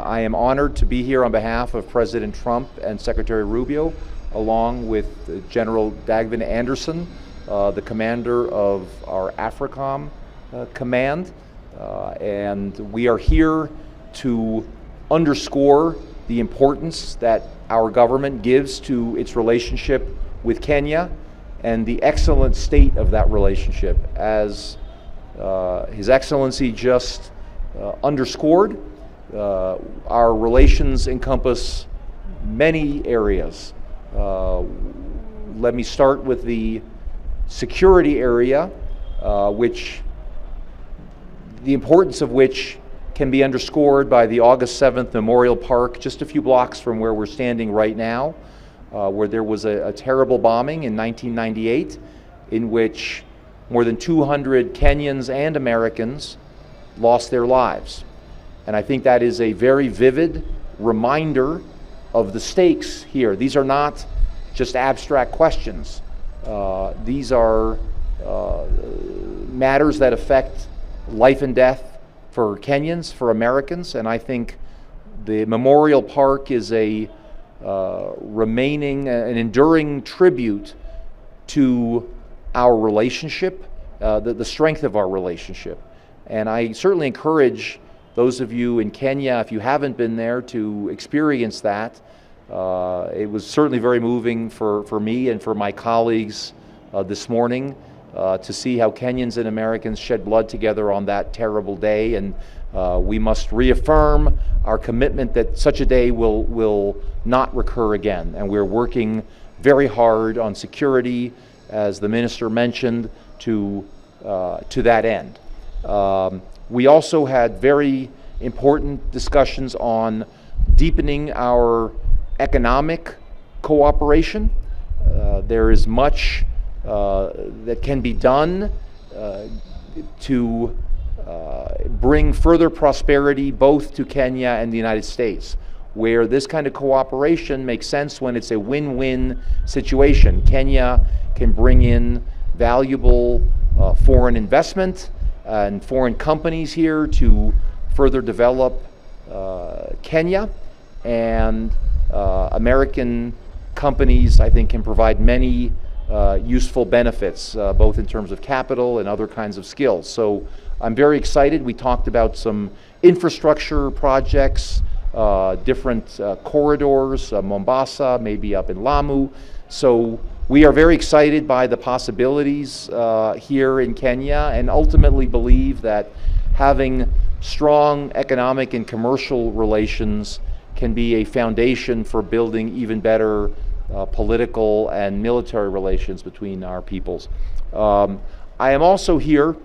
I am honored to be here on behalf of President Trump and Secretary Rubio, along with General Dagvin Anderson, the commander of our AFRICOM command. And we are here to underscore the importance that our government gives to its relationship with Kenya and the excellent state of that relationship. As His Excellency just underscored, our relations encompass many areas. Let me start with the security area, which the importance of which can be underscored by the August 7th Memorial Park, just a few blocks from where we're standing right now, where there was a terrible bombing in 1998 in which more than 200 Kenyans and Americans lost their lives. And I think that is a very vivid reminder of the stakes here. These are not just abstract questions. These are matters that affect life and death for Kenyans, for Americans, and I think the Memorial Park is an enduring tribute to our relationship, the strength of our relationship. And I certainly encourage those of you in Kenya, if you haven't been there, to experience that. It was certainly very moving for me and for my colleagues this morning to see how Kenyans and Americans shed blood together on that terrible day. And we must reaffirm our commitment that such a day will not recur again. And we're working very hard on security, as the minister mentioned, to that end. We also had very important discussions on deepening our economic cooperation. There is much that can be done to bring further prosperity both to Kenya and the United States, where this kind of cooperation makes sense when it's a win-win situation. Kenya can bring in valuable foreign investment and foreign companies here to further develop Kenya, and American companies, I think, can provide many useful benefits, both in terms of capital and other kinds of skills. So I'm very excited. We talked about some infrastructure projects, different corridors, Mombasa, maybe up in Lamu. So we are very excited by the possibilities here in Kenya, and ultimately believe that having strong economic and commercial relations can be a foundation for building even better political and military relations between our peoples. I am also here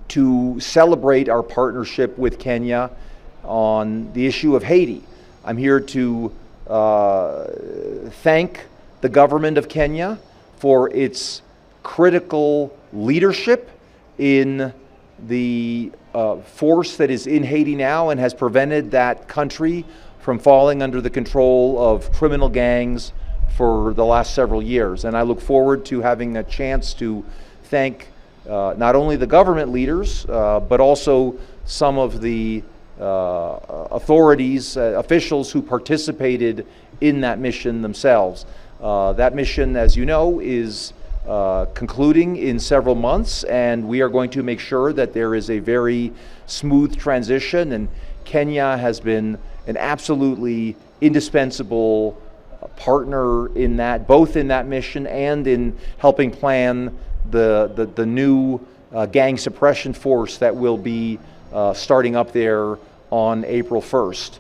to celebrate our partnership with Kenya on the issue of Haiti. I'm here to thank the government of Kenya for its critical leadership in the force that is in Haiti now and has prevented that country from falling under the control of criminal gangs for the last several years. And I look forward to having a chance to thank not only the government leaders, but also some of the authorities, officials who participated in that mission themselves. That mission, as you know, is concluding in several months, and we are going to make sure that there is a very smooth transition. And Kenya has been an absolutely indispensable partner in that, both in that mission and in helping plan the new gang suppression force that will be starting up there on April 1st.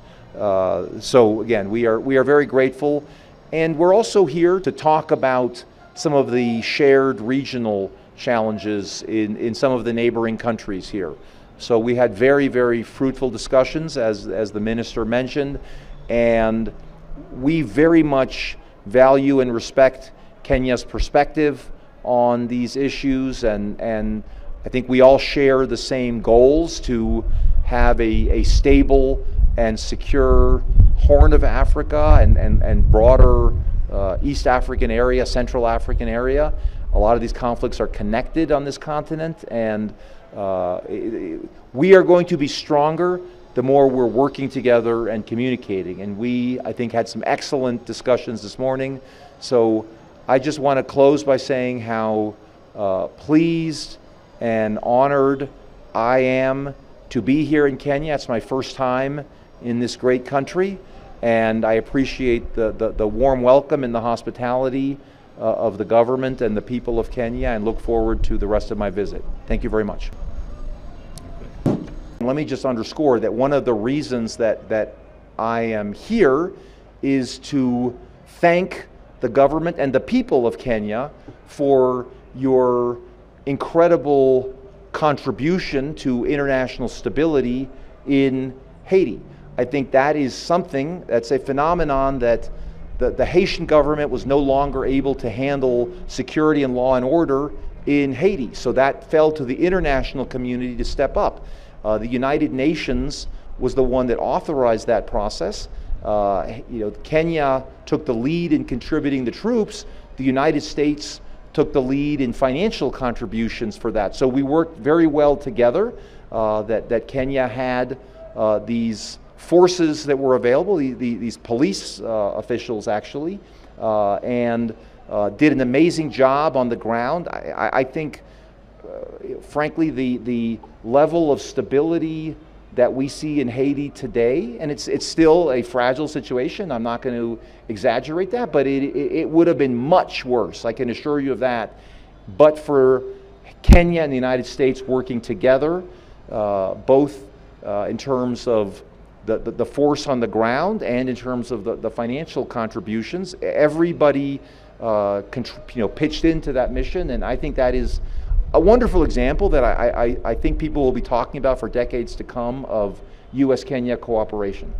So again, we are very grateful, and we're also here to talk about some of the shared regional challenges in some of the neighboring countries here. So we had very, very fruitful discussions, as the minister mentioned, and we very much value and respect Kenya's perspective on these issues, and I think we all share the same goals to have a stable and secure Horn of Africa and broader East African area, Central African area. A lot of these conflicts are connected on this continent, and we are going to be stronger the more we're working together and communicating. And we, I think, had some excellent discussions this morning. So I just want to close by saying how pleased and honored I am to be here in Kenya. It's my first time in this great country, and I appreciate the warm welcome and the hospitality of the government and the people of Kenya, and look forward to the rest of my visit. Thank you very much. Let me just underscore that one of the reasons that I am here is to thank the government and the people of Kenya for your incredible contribution to international stability in Haiti. I think that is something, that's a phenomenon that the Haitian government was no longer able to handle security and law and order in Haiti. So that fell to the international community to step up. The United Nations was the one that authorized that process. Kenya took the lead in contributing the troops. The United States took the lead in financial contributions for that. So we worked very well together, that Kenya had these forces that were available, these police officials actually, and did an amazing job on the ground. I think, frankly, the level of stability that we see in Haiti today, and it's still a fragile situation, I'm not going to exaggerate that, but it would have been much worse, I can assure you of that, but for Kenya and the United States working together, both in terms of the force on the ground and in terms of the financial contributions. Everybody pitched into that mission, and I think that is a wonderful example that I think people will be talking about for decades to come of U.S.-Kenya cooperation.